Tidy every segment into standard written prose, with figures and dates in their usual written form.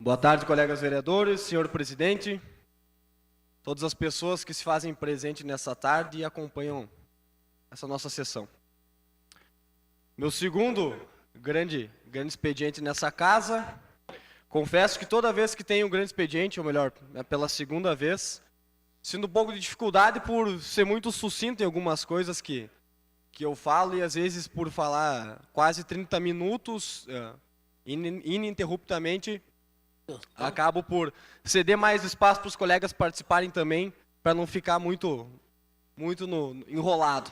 Boa tarde, colegas vereadores, senhor presidente, todas as pessoas que se fazem presente nessa tarde e acompanham essa nossa sessão. Meu segundo grande expediente nessa casa. Confesso que toda vez que tenho um grande expediente, ou melhor, pela segunda vez, sinto um pouco de dificuldade por ser muito sucinto em algumas coisas que eu falo, e às vezes por falar quase 30 minutos ininterruptamente, acabo por ceder mais espaço para os colegas participarem também, para não ficar muito enrolado.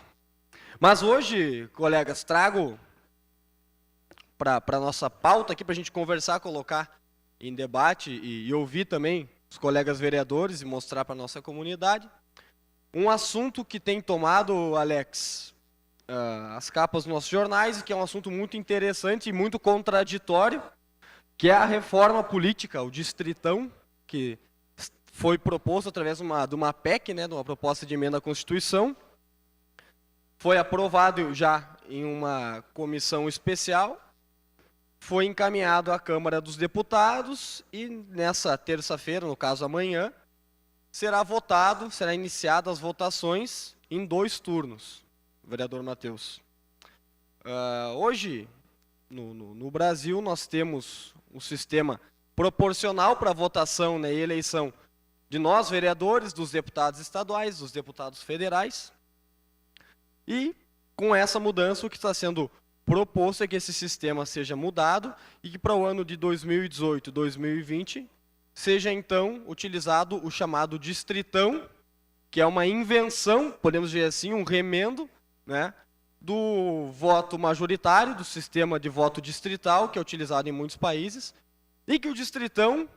Mas hoje, colegas, trago para a nossa pauta aqui, para a gente conversar, colocar em debate e ouvir também os colegas vereadores e mostrar para a nossa comunidade, um assunto que tem tomado, Alex, as capas dos nossos jornais, e que é um assunto muito interessante e muito contraditório, que é a reforma política, o distritão, que foi proposto através de uma PEC, né, de uma proposta de emenda à Constituição. Foi aprovado já em uma comissão especial, foi encaminhado à Câmara dos Deputados e nessa terça-feira, no caso amanhã, será iniciadas as votações em 2 turnos, vereador Matheus. Hoje, no Brasil, nós temos um sistema proporcional para votação, né, e eleição de nós, vereadores, dos deputados estaduais, dos deputados federais. E, com essa mudança, o que está sendo proposto é que esse sistema seja mudado e que para o ano de 2018 e 2020 seja, então, utilizado o chamado distritão, que é uma invenção, podemos dizer assim, um remendo, né, do voto majoritário, do sistema de voto distrital, que é utilizado em muitos países, e que o distritão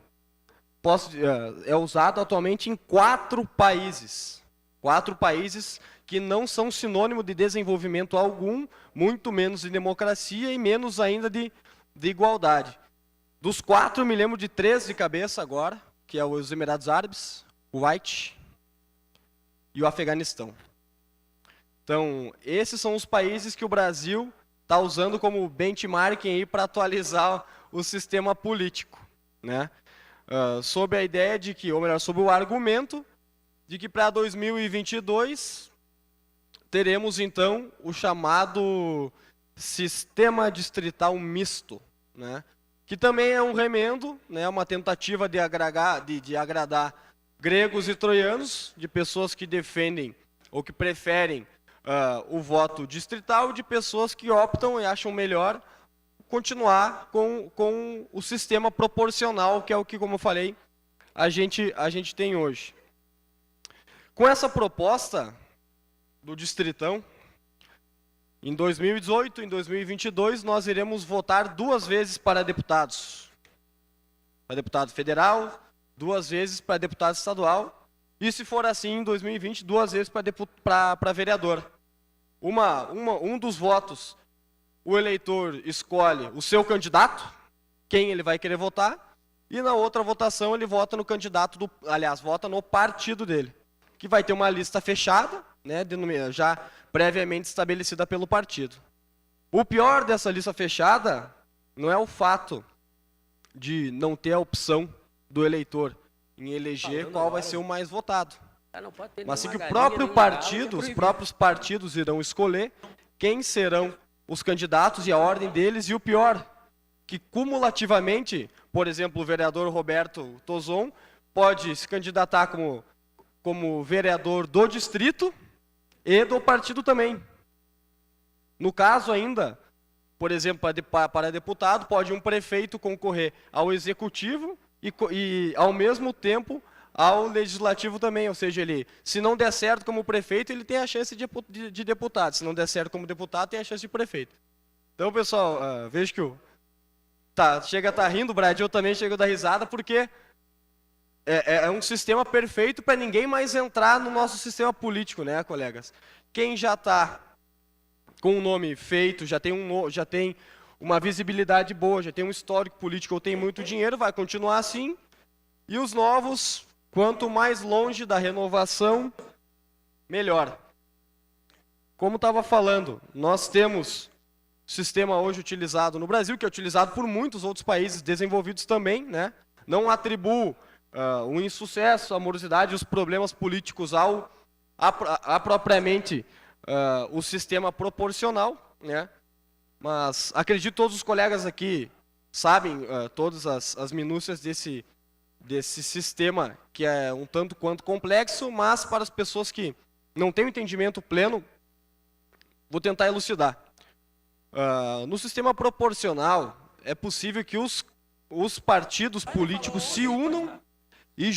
é usado atualmente em 4 países. 4 países que não são sinônimo de desenvolvimento algum, muito menos de democracia e menos ainda de igualdade. Dos 4, me lembro de 3 de cabeça agora, que é os Emirados Árabes, o Kuwait e o Afeganistão. Então, esses são os países que o Brasil está usando como benchmarking para atualizar o sistema político, né? Sob a ideia de que, ou melhor, sob o argumento de que para 2022 teremos, então, o chamado sistema distrital misto, né? Que também é um remendo, né? Uma tentativa de agradar gregos e troianos, de pessoas que defendem ou que preferem o voto distrital, de pessoas que optam e acham melhor continuar com o sistema proporcional, que é o que, como eu falei, a gente tem hoje. Com essa proposta do distritão, em 2018 e em 2022, nós iremos votar 2 vezes para deputados. Para deputado federal, 2 vezes para deputado estadual. E se for assim, em 2020, 2 vezes para vereador. Um dos votos, o eleitor escolhe o seu candidato, quem ele vai querer votar, e na outra votação ele vota no candidato, vota no partido dele, que vai ter uma lista fechada, né, já previamente estabelecida pelo partido. O pior dessa lista fechada não é o fato de não ter a opção do eleitor em eleger qual vai ser o mais votado, mas sim que o próprio partido, os próprios partidos irão escolher quem serão os candidatos e a ordem deles, e o pior, que cumulativamente, por exemplo, o vereador Roberto Tozon pode se candidatar como vereador do distrito e do partido também. No caso ainda, por exemplo, para deputado, pode um prefeito concorrer ao executivo e ao mesmo tempo ao legislativo também, ou seja, ele, se não der certo como prefeito, ele tem a chance de deputado, se não der certo como deputado, tem a chance de prefeito. Então, pessoal, vejo que chega a estar rindo, o Bradil também chega a dar risada, porque é um sistema perfeito para ninguém mais entrar no nosso sistema político, né, colegas? Quem já está com um nome feito, já tem uma visibilidade boa, já tem um histórico político ou tem muito dinheiro, vai continuar assim, e os novos, quanto mais longe da renovação, melhor. Como estava falando, nós temos o sistema hoje utilizado no Brasil, que é utilizado por muitos outros países desenvolvidos também, né? não atribuo o insucesso, a morosidade e os problemas políticos a propriamente o sistema proporcional, né? Mas acredito que todos os colegas aqui sabem todas as minúcias desse sistema, que é um tanto quanto complexo, mas para as pessoas que não têm o entendimento pleno, vou tentar elucidar. No sistema proporcional, é possível que os partidos políticos se unam e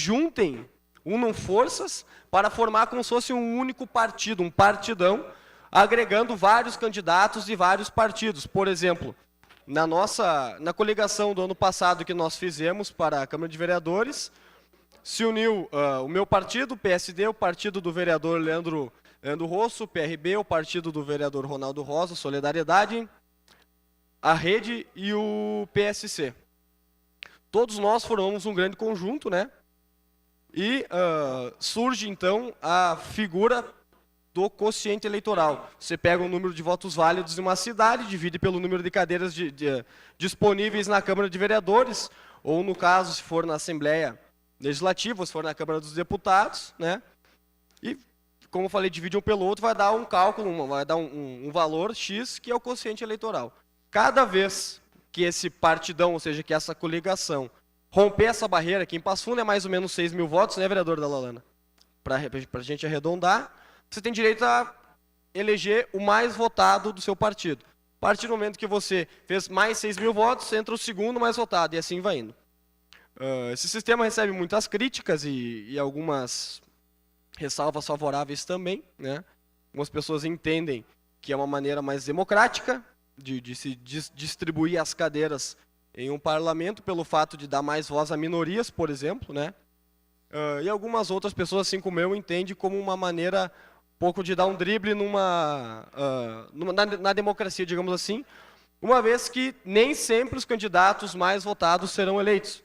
unam forças para formar como se fosse um único partido, um partidão, agregando vários candidatos de vários partidos. Por exemplo, na coligação do ano passado que nós fizemos para a Câmara de Vereadores, se uniu o meu partido, o PSD, o partido do vereador Leandro Rosso, o PRB, o partido do vereador Ronaldo Rosa, Solidariedade, a Rede e o PSC. Todos nós formamos um grande conjunto, né? E surge, então, a figura do quociente eleitoral. Você pega o número de votos válidos de uma cidade, divide pelo número de cadeiras disponíveis na Câmara de Vereadores, ou, no caso, se for na Assembleia Legislativa, ou se for na Câmara dos Deputados, né? E, como eu falei, divide um pelo outro, vai dar um cálculo, vai dar um valor X, que é o quociente eleitoral. Cada vez que esse partidão, ou seja, que essa coligação, romper essa barreira, que em Passo Fundo é mais ou menos 6 mil votos, né, vereador Dalalana? Para a gente arredondar, você tem direito a eleger o mais votado do seu partido. A partir do momento que você fez mais 6 mil votos, entra o segundo mais votado, e assim vai indo. Esse sistema recebe muitas críticas e algumas ressalvas favoráveis também, né? Algumas pessoas entendem que é uma maneira mais democrática de se distribuir as cadeiras em um parlamento, pelo fato de dar mais voz a minorias, por exemplo, né? E algumas outras pessoas, assim como eu, entendem como uma maneira um pouco de dar um drible na democracia, digamos assim, uma vez que nem sempre os candidatos mais votados serão eleitos.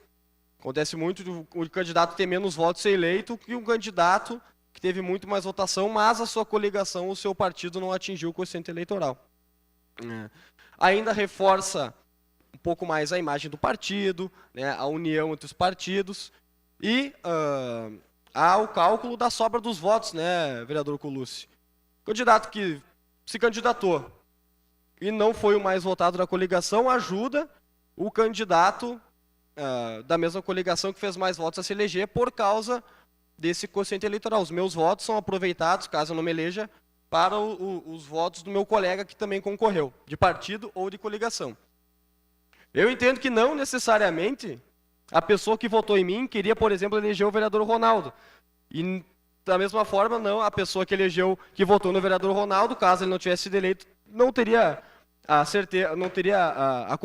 Acontece muito de o candidato ter menos votos ser eleito que um candidato que teve muito mais votação, mas a sua coligação, o seu partido não atingiu o quociente eleitoral. Ainda reforça um pouco mais a imagem do partido, né, a união entre os partidos, e há o cálculo da sobra dos votos, né, vereador Colucci? O candidato que se candidatou e não foi o mais votado da coligação ajuda o candidato da mesma coligação que fez mais votos a se eleger por causa desse quociente eleitoral. Os meus votos são aproveitados, caso eu não me eleja, para os votos do meu colega que também concorreu, de partido ou de coligação. Eu entendo que não necessariamente a pessoa que votou em mim queria, por exemplo, eleger o vereador Ronaldo. E, da mesma forma, não, a pessoa que votou no vereador Ronaldo, caso ele não tivesse sido eleito, não teria a certeza, eu não teria a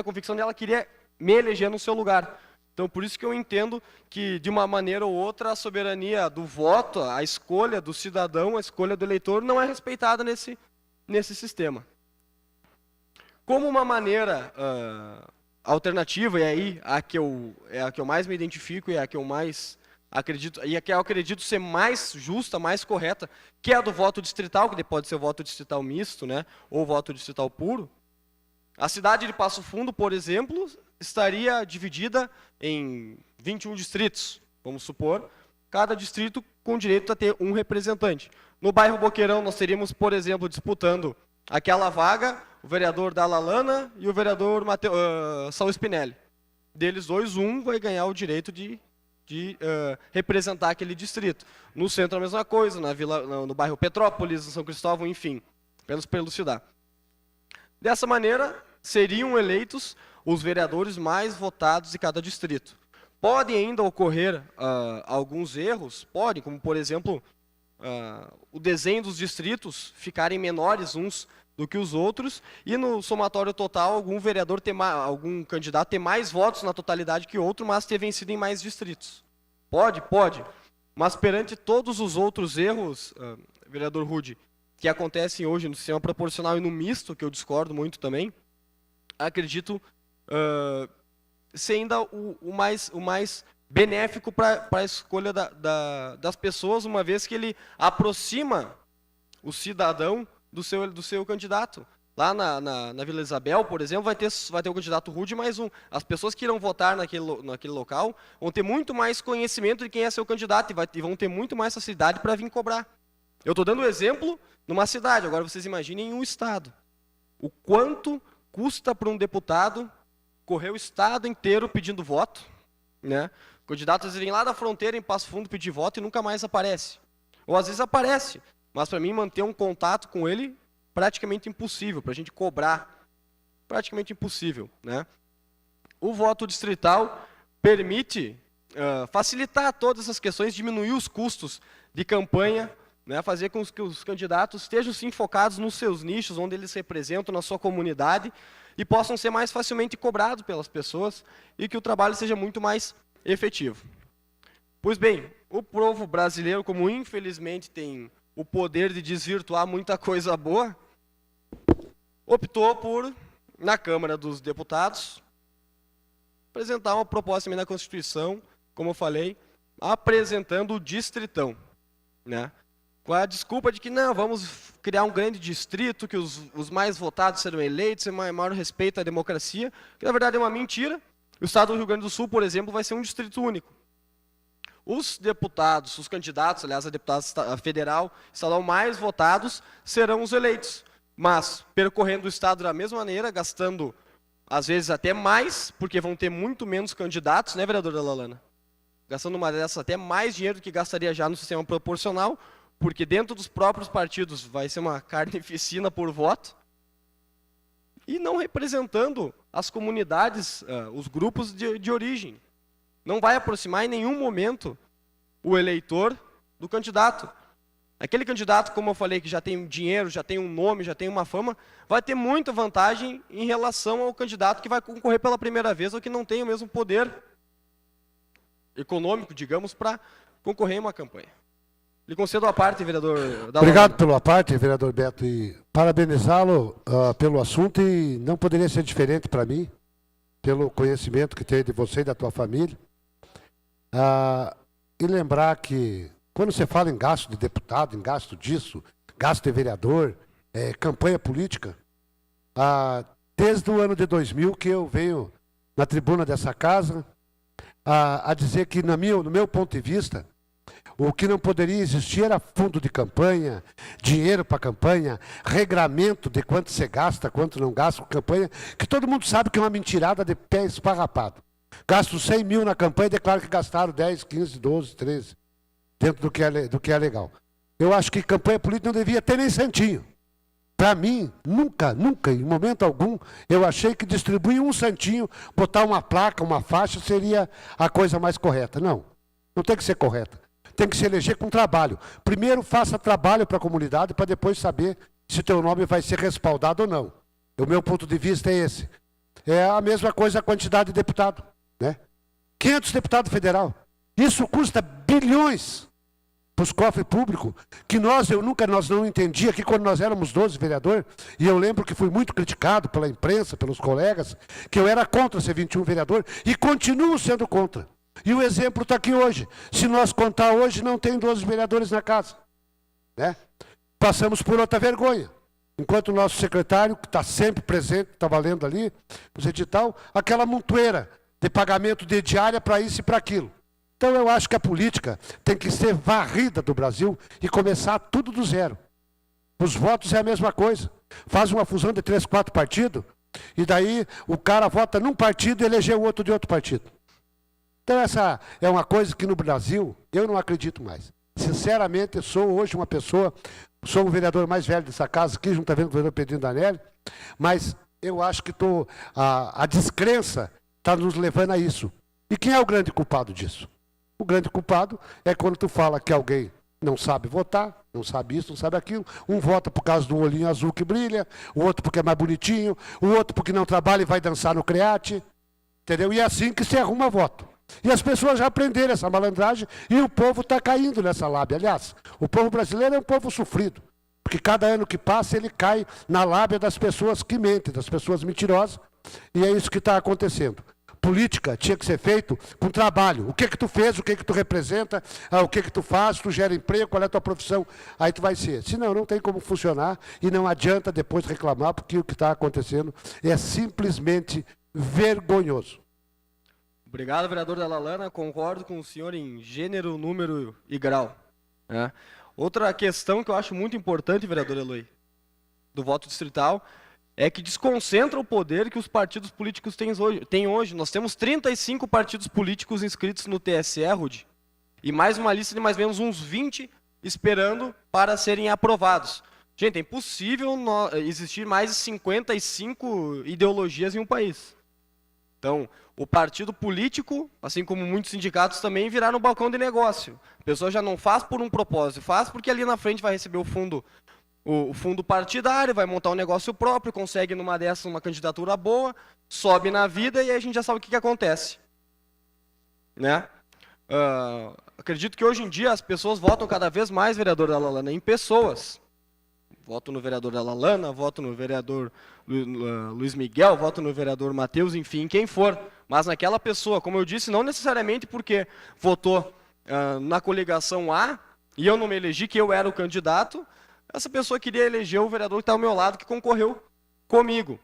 convicção dela queria me eleger no seu lugar. Então, por isso que eu entendo que, de uma maneira ou outra, a soberania do voto, a escolha do cidadão, a escolha do eleitor, não é respeitada nesse sistema. Como uma maneira alternativa, e aí é a que eu mais me identifico, e é a que eu mais acredito, e a que eu acredito ser mais justa, mais correta, que é a do voto distrital, que pode ser o voto distrital misto, né, ou voto distrital puro. A cidade de Passo Fundo, por exemplo, estaria dividida em 21 distritos, vamos supor, cada distrito com direito a ter um representante. No bairro Boqueirão, nós teríamos, por exemplo, disputando aquela vaga, o vereador Dalalana e o vereador Saul Spinelli. Deles dois, um vai ganhar o direito de representar aquele distrito. No centro, a mesma coisa, no bairro Petrópolis, no São Cristóvão, enfim, apenas para elucidar. Dessa maneira, seriam eleitos os vereadores mais votados de cada distrito. Podem ainda ocorrer alguns erros, podem, como por exemplo, o desenho dos distritos ficarem menores uns do que os outros, e no somatório total algum candidato ter mais votos na totalidade que outro, mas ter vencido em mais distritos. Pode. Mas perante todos os outros erros, vereador Rude, que acontecem hoje no sistema proporcional e no misto, que eu discordo muito também, acredito ser ainda o mais benéfico para a escolha das pessoas, uma vez que ele aproxima o cidadão do seu candidato. Lá na Vila Isabel, por exemplo, vai ter o candidato Rude mais um. As pessoas que irão votar naquele local vão ter muito mais conhecimento de quem é seu candidato e vão ter muito mais facilidade para vir cobrar. Eu estou dando um exemplo numa cidade, agora vocês imaginem um estado. O quanto custa para um deputado correr o estado inteiro pedindo voto, né? O candidato às vezes vem lá da fronteira em Passo Fundo pedir voto e nunca mais aparece. Ou às vezes aparece, mas para mim manter um contato com ele praticamente impossível, para a gente cobrar, praticamente impossível, né? O voto distrital permite facilitar todas essas questões, diminuir os custos de campanha, né? Fazer com que os candidatos estejam sim focados nos seus nichos, onde eles se representam, na sua comunidade, e possam ser mais facilmente cobrados pelas pessoas e que o trabalho seja muito mais efetivo. Pois bem, o povo brasileiro, como infelizmente tem o poder de desvirtuar muita coisa boa, optou por, na Câmara dos Deputados, apresentar uma proposta na Constituição, como eu falei, apresentando o distritão, né? Com a desculpa de que não, vamos criar um grande distrito, que os mais votados serão eleitos, e maior respeito à democracia, que na verdade é uma mentira. O estado do Rio Grande do Sul, por exemplo, vai ser um distrito único. Os deputados, os candidatos, aliás, a deputada federal, estadual mais votados, serão os eleitos. Mas, percorrendo o estado da mesma maneira, gastando, às vezes, até mais, porque vão ter muito menos candidatos, né, vereadora Lalana? Gastando uma dessas até mais dinheiro do que gastaria já no sistema proporcional, porque dentro dos próprios partidos vai ser uma carnificina por voto, e não representando as comunidades, os grupos de origem. Não vai aproximar em nenhum momento o eleitor do candidato. Aquele candidato, como eu falei, que já tem dinheiro, já tem um nome, já tem uma fama, vai ter muita vantagem em relação ao candidato que vai concorrer pela primeira vez ou que não tem o mesmo poder econômico, digamos, para concorrer em uma campanha. Lhe concedo a parte, vereador Dallalana. Obrigado pela parte, vereador Beto, e parabenizá-lo pelo assunto, e não poderia ser diferente para mim, pelo conhecimento que tem de você e da tua família. E lembrar que, quando você fala em gasto de deputado, em gasto disso, gasto de vereador, campanha política, desde o ano de 2000 que eu venho na tribuna dessa casa a dizer que, no meu ponto de vista, o que não poderia existir era fundo de campanha, dinheiro para campanha, regramento de quanto você gasta, quanto não gasta com campanha, que todo mundo sabe que é uma mentirada de pé esparrapado. Gasto 100 mil na campanha e declaro que gastaram 10, 15, 12, 13, dentro do que é legal. Eu acho que campanha política não devia ter nem santinho. Para mim, nunca, em momento algum, eu achei que distribuir um santinho, botar uma placa, uma faixa, seria a coisa mais correta. Não tem que ser correta. Tem que se eleger com trabalho. Primeiro, faça trabalho para a comunidade, para depois saber se teu nome vai ser respaldado ou não. O meu ponto de vista é esse. É a mesma coisa a quantidade de deputado, né? 500 deputados federal. Isso custa bilhões para os cofres públicos, que nós não entendia, que quando nós éramos 12 vereadores, e eu lembro que fui muito criticado pela imprensa, pelos colegas, que eu era contra ser 21 vereador, e continuo sendo contra. E o exemplo está aqui hoje. Se nós contar hoje, não tem 12 vereadores na casa, né? Passamos por outra vergonha. Enquanto o nosso secretário, que está sempre presente, está valendo ali, os edital, aquela montoeira de pagamento de diária para isso e para aquilo. Então eu acho que a política tem que ser varrida do Brasil e começar tudo do zero. Os votos é a mesma coisa. Faz uma fusão de 3, 4 partidos, e daí o cara vota num partido e elegeu o outro de outro partido. Então essa é uma coisa que no Brasil eu não acredito mais. Sinceramente, eu sou hoje uma pessoa, sou o vereador mais velho dessa casa aqui, juntamente com o vereador Pedrinho Danelli, mas eu acho que a descrença está nos levando a isso. E quem é o grande culpado disso? O grande culpado é quando tu fala que alguém não sabe votar, não sabe isso, não sabe aquilo, um vota por causa do olhinho azul que brilha, o outro porque é mais bonitinho, o outro porque não trabalha e vai dançar no create, entendeu? E é assim que se arruma voto. E as pessoas já aprenderam essa malandragem e o povo está caindo nessa lábia. Aliás, o povo brasileiro é um povo sofrido, porque cada ano que passa ele cai na lábia das pessoas que mentem, das pessoas mentirosas, e é isso que está acontecendo. política tinha que ser feito com trabalho. O que tu fez, o que tu representa, o que tu faz, tu gera emprego, qual é a tua profissão, aí tu vai ser. Senão, não tem como funcionar e não adianta depois reclamar, porque o que está acontecendo é simplesmente vergonhoso. Obrigado, vereador Dalla Lana. Concordo com o senhor em gênero, número e grau. Né? Outra questão que eu acho muito importante, vereador Eloy, do voto distrital, é que desconcentra o poder que os partidos políticos têm hoje. Nós temos 35 partidos políticos inscritos no TSE, Rudy, e mais uma lista de mais ou menos uns 20 esperando para serem aprovados. Gente, é impossível existir mais de 55 ideologias em um país. Então, o partido político, assim como muitos sindicatos também, viraram um balcão de negócio. A pessoa já não faz por um propósito, faz porque ali na frente vai receber o fundo partidário, vai montar um negócio próprio, consegue numa dessas uma candidatura boa, sobe na vida e aí a gente já sabe o que acontece. Né? Acredito que hoje em dia as pessoas votam cada vez mais, vereador Dalla Lana, em pessoas. Voto no vereador Dalla Lana, voto no vereador Luiz Miguel, voto no vereador Matheus, enfim, quem for. Mas naquela pessoa, como eu disse, não necessariamente porque votou na coligação A e eu não me elegi, que eu era o candidato, essa pessoa queria eleger o vereador que está ao meu lado, que concorreu comigo.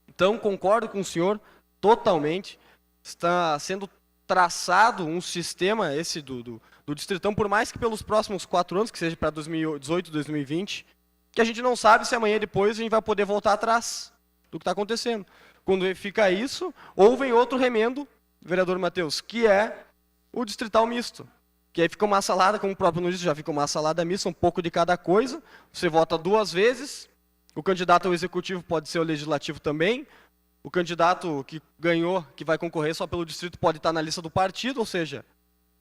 Então, concordo com o senhor totalmente. Está sendo traçado um sistema, esse do Distritão, por mais que pelos próximos 4 anos, que seja para 2018, 2020, que a gente não sabe se amanhã depois a gente vai poder voltar atrás do que está acontecendo. Quando fica isso, ou vem outro remendo, vereador Matheus, que é o distrital misto. Que aí fica uma salada, como o próprio nome disse, já fica uma salada mista, um pouco de cada coisa. Você vota 2 vezes, o candidato ao executivo pode ser o legislativo também, o candidato que ganhou, que vai concorrer só pelo distrito, pode estar na lista do partido, ou seja,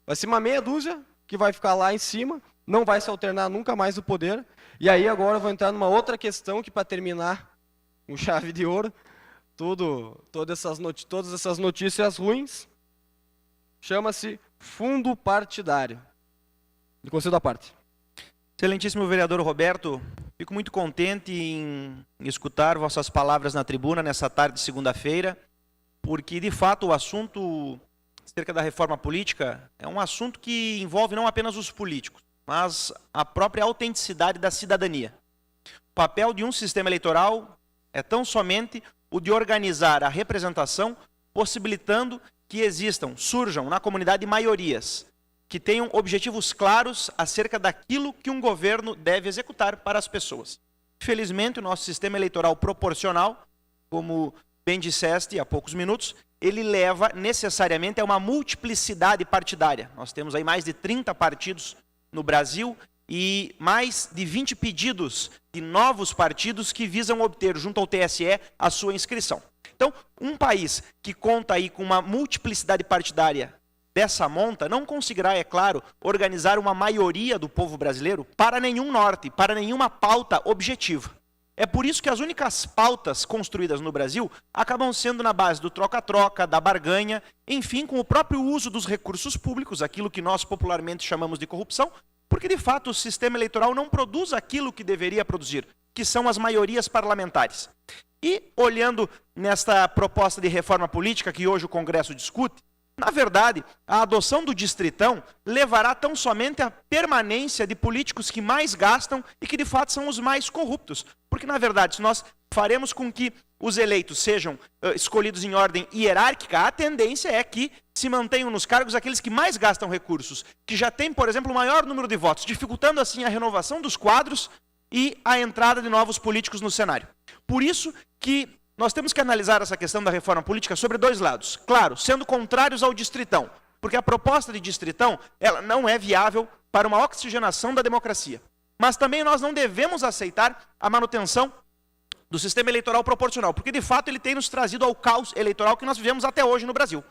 vai ser uma meia dúzia que vai ficar lá em cima, não vai se alternar nunca mais o poder. E aí agora eu vou entrar numa outra questão que, para terminar com chave de ouro, todas essas notícias ruins, chama-se fundo partidário. De concedo à parte. Excelentíssimo vereador Roberto, fico muito contente em escutar vossas palavras na tribuna nessa tarde de segunda-feira, porque, de fato, o assunto acerca da reforma política é um assunto que envolve não apenas os políticos, mas a própria autenticidade da cidadania. O papel de um sistema eleitoral é tão somente o de organizar a representação, possibilitando que surjam na comunidade maiorias, que tenham objetivos claros acerca daquilo que um governo deve executar para as pessoas. Felizmente, o nosso sistema eleitoral proporcional, como bem disseste há poucos minutos, ele leva necessariamente a uma multiplicidade partidária. Nós temos aí mais de 30 partidos no Brasil e mais de 20 pedidos de novos partidos que visam obter junto ao TSE a sua inscrição. Então, um país que conta aí com uma multiplicidade partidária dessa monta não conseguirá, é claro, organizar uma maioria do povo brasileiro para nenhum norte, para nenhuma pauta objetiva. É por isso que as únicas pautas construídas no Brasil acabam sendo na base do troca-troca, da barganha, enfim, com o próprio uso dos recursos públicos, aquilo que nós popularmente chamamos de corrupção, porque, de fato, o sistema eleitoral não produz aquilo que deveria produzir, que são as maiorias parlamentares. E, olhando nesta proposta de reforma política que hoje o Congresso discute, na verdade, a adoção do distritão levará tão somente à permanência de políticos que mais gastam e que, de fato, são os mais corruptos. Porque, na verdade, se nós faremos com que os eleitos sejam escolhidos em ordem hierárquica, a tendência é que se mantenham nos cargos aqueles que mais gastam recursos, que já têm, por exemplo, o maior número de votos, dificultando, assim, a renovação dos quadros e a entrada de novos políticos no cenário. Por isso que nós temos que analisar essa questão da reforma política sobre 2 lados. Claro, sendo contrários ao distritão, porque a proposta de distritão ela não é viável para uma oxigenação da democracia. Mas também nós não devemos aceitar a manutenção do sistema eleitoral proporcional, porque de fato ele tem nos trazido ao caos eleitoral que nós vivemos até hoje no Brasil.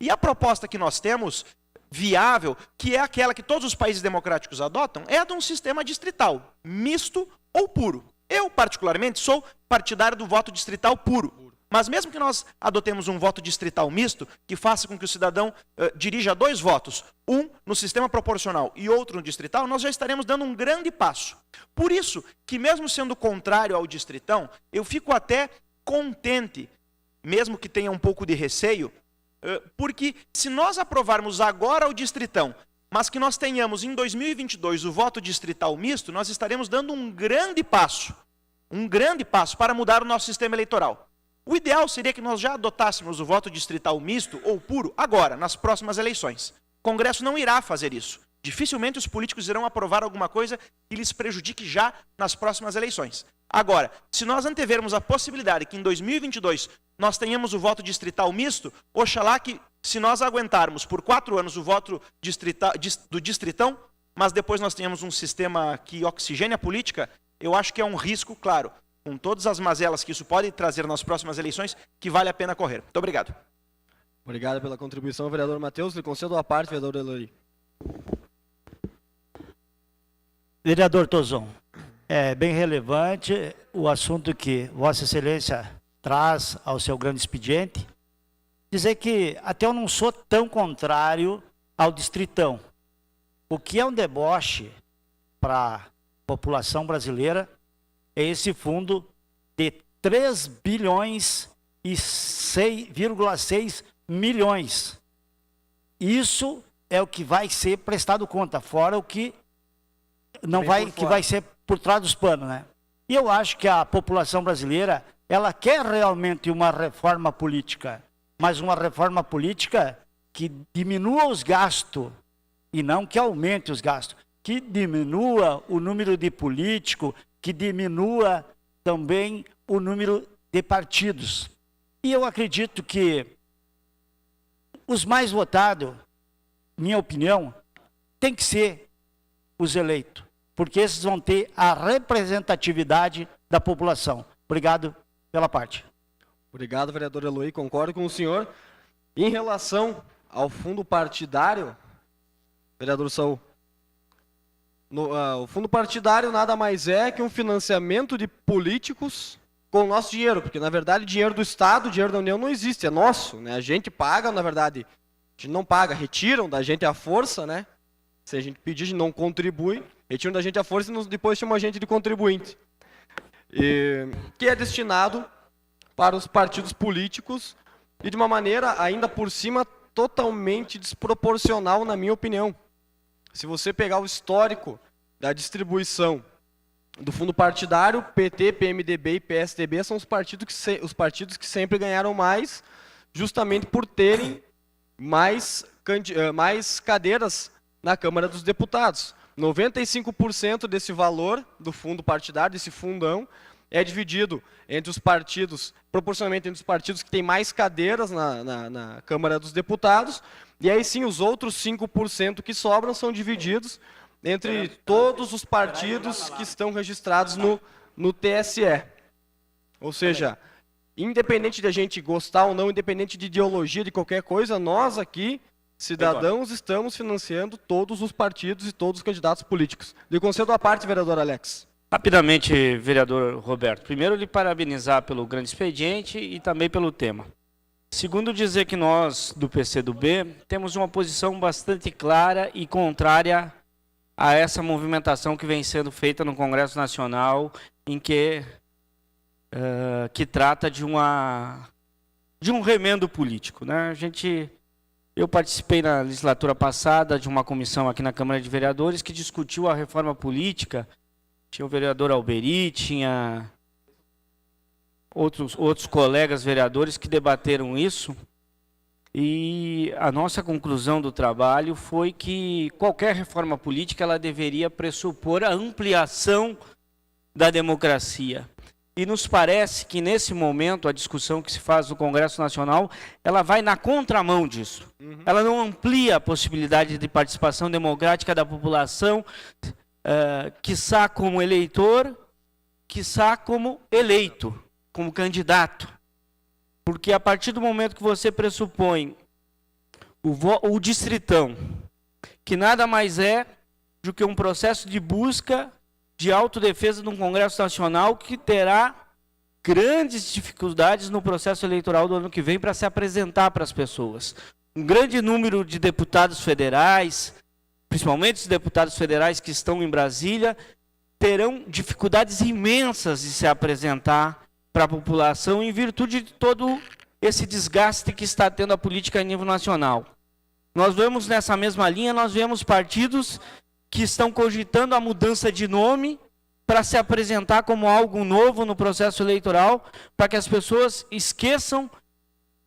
E a proposta que nós temos, viável, que é aquela que todos os países democráticos adotam, é a de um sistema distrital, misto ou puro. Eu, particularmente, sou partidário do voto distrital puro. Mas mesmo que nós adotemos um voto distrital misto, que faça com que o cidadão dirija 2 votos, um no sistema proporcional e outro no distrital, nós já estaremos dando um grande passo. Por isso que, mesmo sendo contrário ao distritão, eu fico até contente, mesmo que tenha um pouco de receio, Porque se nós aprovarmos agora o distritão, mas que nós tenhamos em 2022 o voto distrital misto, nós estaremos dando um grande passo para mudar o nosso sistema eleitoral. O ideal seria que nós já adotássemos o voto distrital misto ou puro agora, nas próximas eleições. O Congresso não irá fazer isso. Dificilmente os políticos irão aprovar alguma coisa que lhes prejudique já nas próximas eleições. Agora, se nós antevermos a possibilidade que em 2022 nós tenhamos o voto distrital misto, oxalá que, se nós aguentarmos por 4 anos o voto do distritão, mas depois nós tenhamos um sistema que oxigene a política, eu acho que é um risco, claro, com todas as mazelas que isso pode trazer nas próximas eleições, que vale a pena correr. Muito obrigado. Obrigado pela contribuição, vereador Matheus. Lhe concedo a parte, vereador Eloy. Vereador Tozon, é bem relevante o assunto que Vossa Excelência traz ao seu grande expediente. Dizer que até eu não sou tão contrário ao distritão. O que é um deboche para a população brasileira é esse fundo de 3 bilhões e 6,6 milhões. Isso é o que vai ser prestado conta, fora o que não vai, que vai ser por trás dos panos, né? E eu acho que a população brasileira, ela quer realmente uma reforma política, mas uma reforma política que diminua os gastos e não que aumente os gastos, que diminua o número de políticos, que diminua também o número de partidos. E eu acredito que os mais votados, minha opinião, tem que ser os eleitos, porque esses vão ter a representatividade da população. Obrigado pela parte. Obrigado, vereador Eloy. Concordo com o senhor. Em relação ao fundo partidário, vereador Saul, o fundo partidário nada mais é que um financiamento de políticos com o nosso dinheiro, porque na verdade dinheiro do Estado, dinheiro da União não existe, é nosso, né? A gente paga, na verdade, a gente não paga, retiram da gente a força, né? Se a gente pedir, a gente não contribui, retiram da gente a força e depois chamam a gente de contribuinte. Que é destinado para os partidos políticos e de uma maneira, ainda por cima, totalmente desproporcional, na minha opinião. Se você pegar o histórico da distribuição do fundo partidário, PT, PMDB e PSDB são os partidos que sempre ganharam mais, justamente por terem mais cadeiras na Câmara dos Deputados. 95% desse valor do fundo partidário, desse fundão, é dividido entre os partidos, proporcionalmente entre os partidos que têm mais cadeiras na Câmara dos Deputados, e aí sim os outros 5% que sobram são divididos entre todos os partidos que estão registrados no TSE. Ou seja, independente de a gente gostar ou não, independente de ideologia, de qualquer coisa, nós aqui, cidadãos, estamos financiando todos os partidos e todos os candidatos políticos. Lhe concedo a parte, vereador Alex. Rapidamente, vereador Roberto. Primeiro, lhe parabenizar pelo grande expediente e também pelo tema. Segundo, dizer que nós, do PCdoB, temos uma posição bastante clara e contrária a essa movimentação que vem sendo feita no Congresso Nacional, em que trata de um remendo político, né? Eu participei na legislatura passada de uma comissão aqui na Câmara de Vereadores que discutiu a reforma política. Tinha o vereador Alberi, tinha outros colegas vereadores que debateram isso. E a nossa conclusão do trabalho foi que qualquer reforma política ela deveria pressupor a ampliação da democracia. E nos parece que, nesse momento, a discussão que se faz no Congresso Nacional, ela vai na contramão disso. Ela não amplia a possibilidade de participação democrática da população, quiçá como eleitor, quiçá como eleito, como candidato. Porque a partir do momento que você pressupõe o distritão, que nada mais é do que um processo de busca de autodefesa de um Congresso Nacional que terá grandes dificuldades no processo eleitoral do ano que vem para se apresentar para as pessoas. Um grande número de deputados federais, principalmente os deputados federais que estão em Brasília, terão dificuldades imensas de se apresentar para a população em virtude de todo esse desgaste que está tendo a política a nível nacional. Nós vemos nessa mesma linha, nós vemos partidos que estão cogitando a mudança de nome para se apresentar como algo novo no processo eleitoral, para que as pessoas esqueçam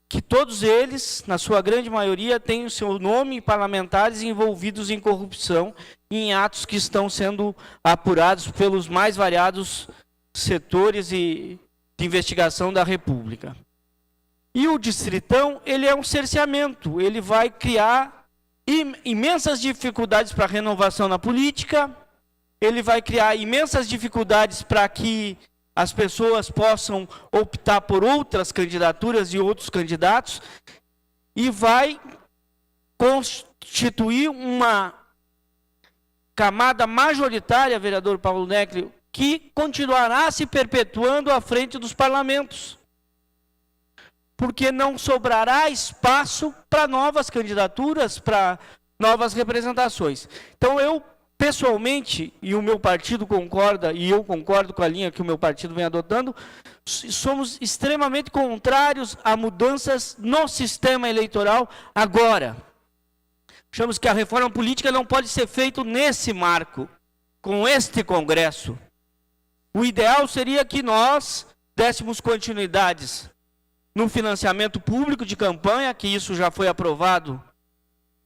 que todos eles, na sua grande maioria, têm o seu nome parlamentares envolvidos em corrupção e em atos que estão sendo apurados pelos mais variados setores de investigação da República. E o Distritão, ele é um cerceamento, ele vai criar imensas dificuldades para a renovação na política, ele vai criar imensas dificuldades para que as pessoas possam optar por outras candidaturas e outros candidatos, e vai constituir uma camada majoritária, vereador Paulo Neckley, que continuará se perpetuando à frente dos parlamentos, porque não sobrará espaço para novas candidaturas, para novas representações. Então eu, pessoalmente, e o meu partido concorda, e eu concordo com a linha que o meu partido vem adotando, somos extremamente contrários a mudanças no sistema eleitoral agora. Achamos que a reforma política não pode ser feita nesse marco, com este Congresso. O ideal seria que nós dessemos continuidades no financiamento público de campanha, que isso já foi aprovado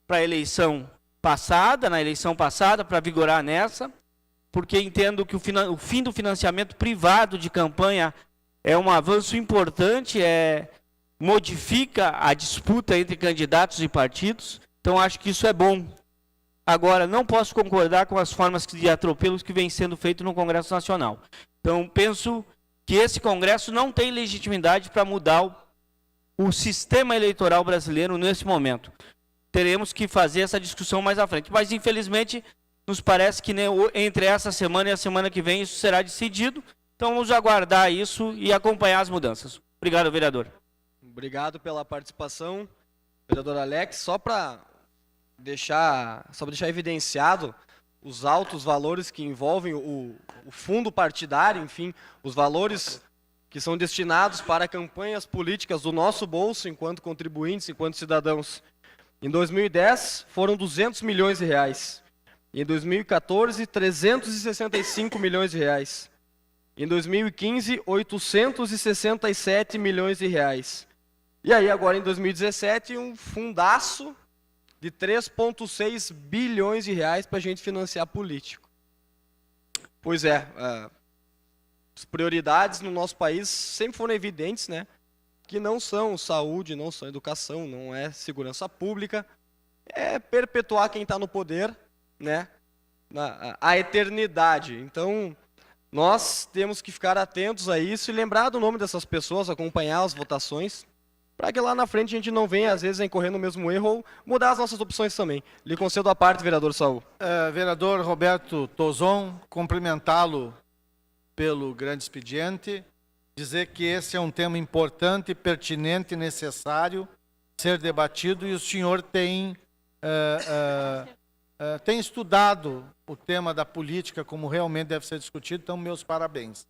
para a eleição passada, na eleição passada, para vigorar nessa, porque entendo que o fim do financiamento privado de campanha é um avanço importante, modifica a disputa entre candidatos e partidos, então acho que isso é bom. Agora, não posso concordar com as formas de atropelos que vem sendo feito no Congresso Nacional. Então, penso que esse Congresso não tem legitimidade para mudar o sistema eleitoral brasileiro nesse momento. Teremos que fazer essa discussão mais à frente. Mas, infelizmente, nos parece que entre essa semana e a semana que vem isso será decidido. Então, vamos aguardar isso e acompanhar as mudanças. Obrigado, vereador. Obrigado pela participação, vereador Alex. Só para deixar evidenciado os altos valores que envolvem o fundo partidário, enfim, os valores que são destinados para campanhas políticas do nosso bolso, enquanto contribuintes, enquanto cidadãos. Em 2010, foram 200 milhões de reais. Em 2014, 365 milhões de reais. Em 2015, 867 milhões de reais. E aí, agora em 2017, um fundaço de 3,6 bilhões de reais para a gente financiar político. Pois é, as prioridades no nosso país sempre foram evidentes, né? Que não são saúde, não são educação, não é segurança pública, é perpetuar quem está no poder, né? A eternidade. Então, nós temos que ficar atentos a isso e lembrar do nome dessas pessoas, acompanhar as votações, para que lá na frente a gente não venha, às vezes, a incorrer no mesmo erro ou mudar as nossas opções também. Lhe concedo a parte, vereador Saul. Vereador Roberto Tozon, cumprimentá-lo pelo grande expediente, dizer que esse é um tema importante, pertinente e necessário ser debatido, e o senhor tem estudado o tema da política como realmente deve ser discutido, então meus parabéns.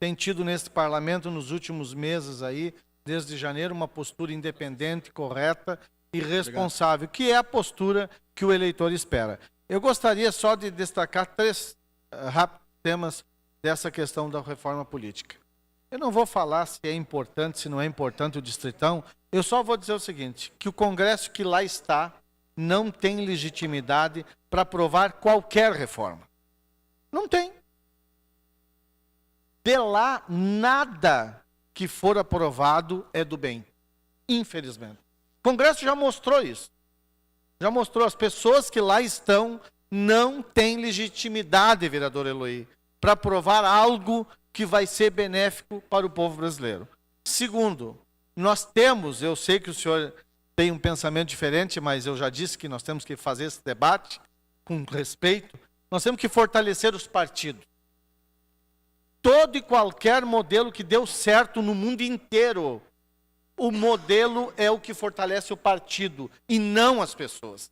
Tem tido neste parlamento nos últimos meses aí, desde janeiro, uma postura independente, correta e responsável, Obrigado. Que é a postura que o eleitor espera. Eu gostaria só de destacar 3 rápidos temas dessa questão da reforma política. Eu não vou falar se é importante, se não é importante o Distritão, eu só vou dizer o seguinte, que o Congresso que lá está não tem legitimidade para aprovar qualquer reforma. Não tem. De lá, nada que for aprovado é do bem, infelizmente. O Congresso já mostrou isso. Já mostrou, as pessoas que lá estão não têm legitimidade, vereador Eloy, para aprovar algo que vai ser benéfico para o povo brasileiro. Segundo, nós temos, eu sei que o senhor tem um pensamento diferente, mas eu já disse que nós temos que fazer esse debate com respeito, nós temos que fortalecer os partidos. Todo e qualquer modelo que deu certo no mundo inteiro, o modelo é o que fortalece o partido e não as pessoas.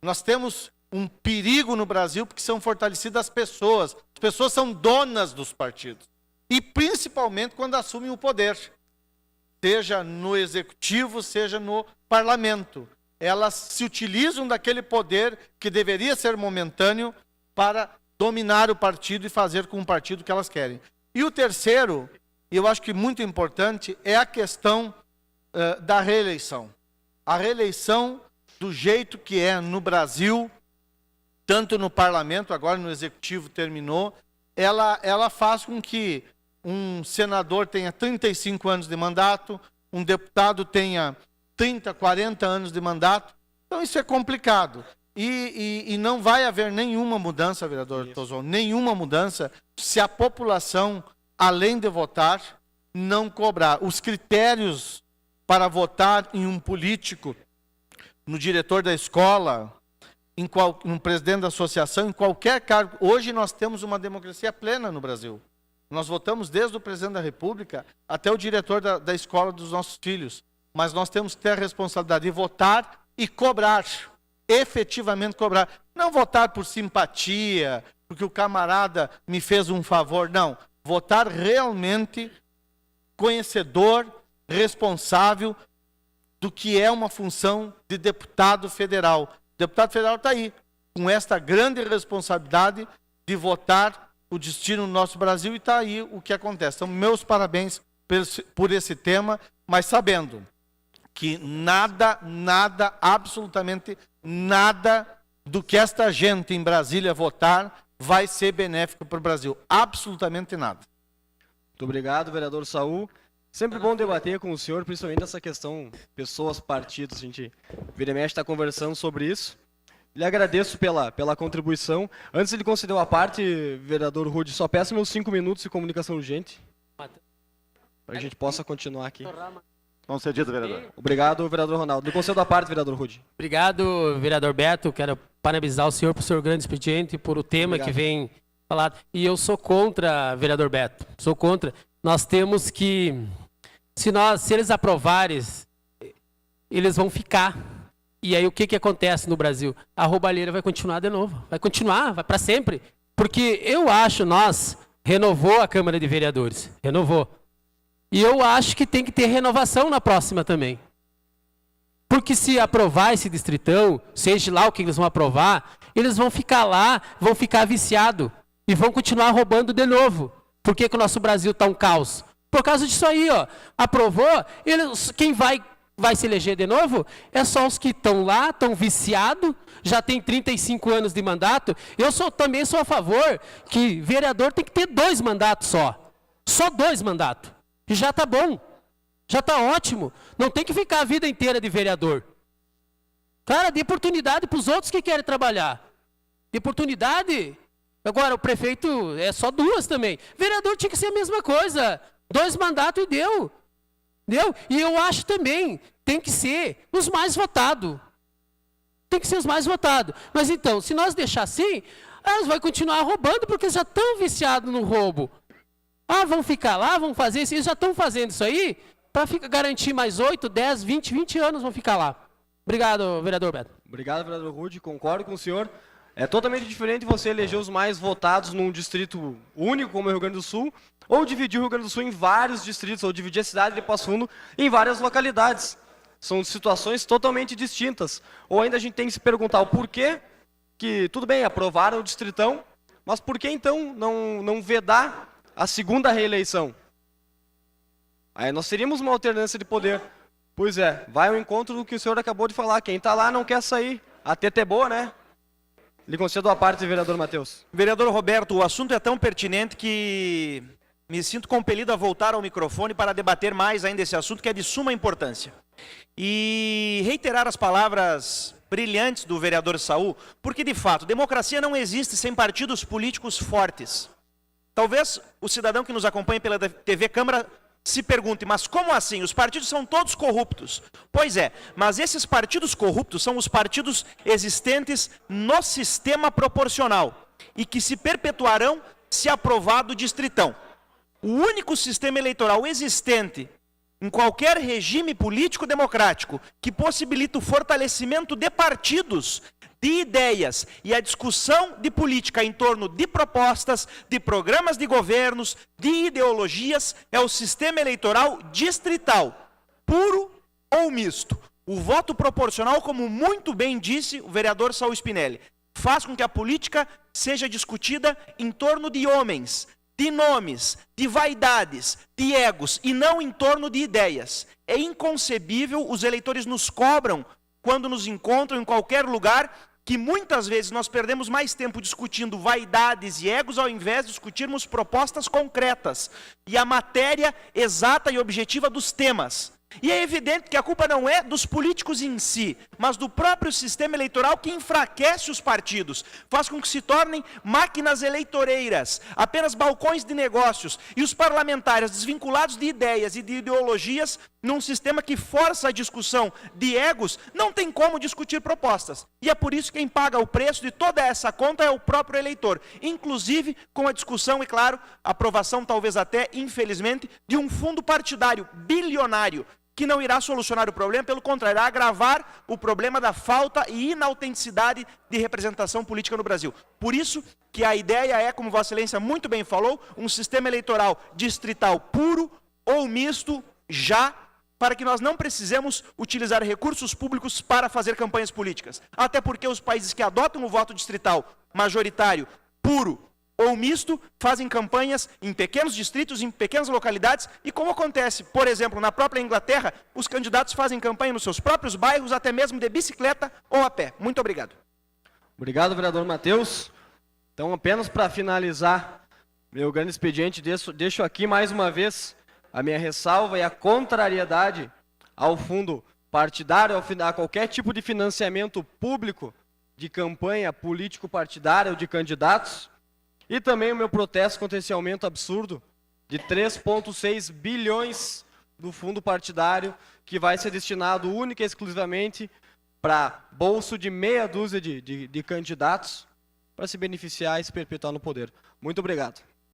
Nós temos um perigo no Brasil porque são fortalecidas as pessoas são donas dos partidos, e principalmente quando assumem o poder. seja no executivo, seja no parlamento. Elas se utilizam daquele poder que deveria ser momentâneo para dominar o partido e fazer com o partido que elas querem. E o terceiro, e eu acho que muito importante, é a questão da reeleição. A reeleição, do jeito que é no Brasil, tanto no parlamento, agora no executivo terminou, ela faz com que um senador tenha 35 anos de mandato, um deputado tenha 30, 40 anos de mandato. Então isso é complicado. E não vai haver nenhuma mudança, vereador Tozon, nenhuma mudança se a população, além de votar, não cobrar. Os critérios para votar em um político, no diretor da escola, no presidente da associação, em qualquer cargo. Hoje nós temos uma democracia plena no Brasil. Nós votamos desde o presidente da República até o diretor da escola dos nossos filhos. Mas nós temos que ter a responsabilidade de votar e cobrar, efetivamente cobrar. Não votar por simpatia, porque o camarada me fez um favor. Não, votar realmente conhecedor, responsável do que é uma função de deputado federal. O deputado federal está aí, com esta grande responsabilidade de votar o destino do nosso Brasil, e está aí o que acontece. Então, meus parabéns por esse tema, mas sabendo que nada, absolutamente nada do que esta gente em Brasília votar vai ser benéfico para o Brasil. Absolutamente nada. Muito obrigado, vereador Saul. Sempre bom debater com o senhor, principalmente essa questão pessoas, partidos. A gente vira e mexe está conversando sobre isso. Lhe agradeço pela contribuição. Antes de lhe conceder a parte, vereador Rude, só peço meus 5 minutos de comunicação urgente, para que a gente possa continuar aqui. Concedido, vereador. Obrigado, vereador Ronaldo. Lhe concedo a parte, vereador Rude. Obrigado, vereador Beto. Quero parabenizar o senhor por seu grande expediente, por o tema Obrigado. que vem falado. E eu sou contra, vereador Beto. Sou contra. Nós temos que, se eles aprovarem, eles vão ficar. E aí o que acontece no Brasil? A roubalheira vai continuar de novo. Vai continuar, vai para sempre. Porque eu acho, renovou a Câmara de Vereadores. Renovou. E eu acho que tem que ter renovação na próxima também. Porque se aprovar esse distritão, seja lá o que eles vão aprovar, eles vão ficar lá, vão ficar viciados. E vão continuar roubando de novo. Por que o nosso Brasil está um caos? Por causa disso aí, ó. Aprovou, quem vai se eleger de novo é só os que estão lá, estão viciados, já tem 35 anos de mandato. Eu também sou a favor que vereador tem que ter 2 mandatos só. Só 2 mandatos. E já está bom. Já está ótimo. Não tem que ficar a vida inteira de vereador. Cara, dê oportunidade para os outros que querem trabalhar. Dê oportunidade. Agora, o prefeito é só 2 também. Vereador tinha que ser a mesma coisa. 2 mandatos e deu. Deu? E eu acho também, tem que ser os mais votados. Tem que ser os mais votados. Mas então, se nós deixar assim, elas vão continuar roubando porque já estão viciados no roubo. Vão ficar lá, vão fazer isso. Eles já estão fazendo isso aí para garantir mais 8, 10, 20 anos vão ficar lá. Obrigado, vereador Beto. Obrigado, vereador Rude. Concordo com o senhor. É totalmente diferente você eleger os mais votados num distrito único, como o Rio Grande do Sul, ou dividir o Rio Grande do Sul em vários distritos, ou dividir a cidade de Passo Fundo em várias localidades. São situações totalmente distintas. Ou ainda a gente tem que se perguntar o porquê que, tudo bem, aprovaram o distritão, mas por que então não vedar a segunda reeleição? Aí nós teríamos uma alternância de poder. Pois é, vai ao encontro do que o senhor acabou de falar. Quem está lá não quer sair. A teta é boa, né? Lhe concedo a parte, vereador Matheus. Vereador Roberto, o assunto é tão pertinente que me sinto compelido a voltar ao microfone para debater mais ainda esse assunto, que é de suma importância. E reiterar as palavras brilhantes do vereador Saul, porque, de fato, democracia não existe sem partidos políticos fortes. Talvez o cidadão que nos acompanha pela TV Câmara se pergunte, mas como assim? Os partidos são todos corruptos. Pois é, mas esses partidos corruptos são os partidos existentes no sistema proporcional e que se perpetuarão se aprovado o distritão. O único sistema eleitoral existente em qualquer regime político democrático que possibilita o fortalecimento de partidos, de ideias e a discussão de política em torno de propostas, de programas de governos, de ideologias, é o sistema eleitoral distrital. puro ou misto. O voto proporcional, como muito bem disse o vereador Saul Spinelli, faz com que a política seja discutida em torno de homens, de nomes, de vaidades, de egos, e não em torno de ideias. É inconcebível, os eleitores nos cobram, quando nos encontram em qualquer lugar, que muitas vezes nós perdemos mais tempo discutindo vaidades e egos ao invés de discutirmos propostas concretas e a matéria exata e objetiva dos temas. E é evidente que a culpa não é dos políticos em si, mas do próprio sistema eleitoral que enfraquece os partidos, faz com que se tornem máquinas eleitoreiras, apenas balcões de negócios, e os parlamentares desvinculados de ideias e de ideologias, num sistema que força a discussão de egos, não tem como discutir propostas. E é por isso que quem paga o preço de toda essa conta é o próprio eleitor, inclusive com a discussão e, claro, a aprovação, talvez até, infelizmente, de um fundo partidário bilionário, que não irá solucionar o problema, pelo contrário, irá agravar o problema da falta e inautenticidade de representação política no Brasil. Por isso que a ideia é, como Vossa Excelência muito bem falou, um sistema eleitoral distrital puro ou misto já, para que nós não precisemos utilizar recursos públicos para fazer campanhas políticas. Até porque os países que adotam o voto distrital majoritário, puro ou misto, fazem campanhas em pequenos distritos, em pequenas localidades, e como acontece, por exemplo, na própria Inglaterra, os candidatos fazem campanha nos seus próprios bairros, até mesmo de bicicleta ou a pé. Muito obrigado. Obrigado, vereador Matheus. Então, apenas para finalizar meu grande expediente, deixo aqui mais uma vez a minha ressalva e a contrariedade ao fundo partidário, a qualquer tipo de financiamento público de campanha político-partidária ou de candidatos. E também o meu protesto contra esse aumento absurdo de 3,6 bilhões do fundo partidário, que vai ser destinado única e exclusivamente para bolso de meia dúzia de candidatos para se beneficiar e se perpetuar no poder. Muito obrigado.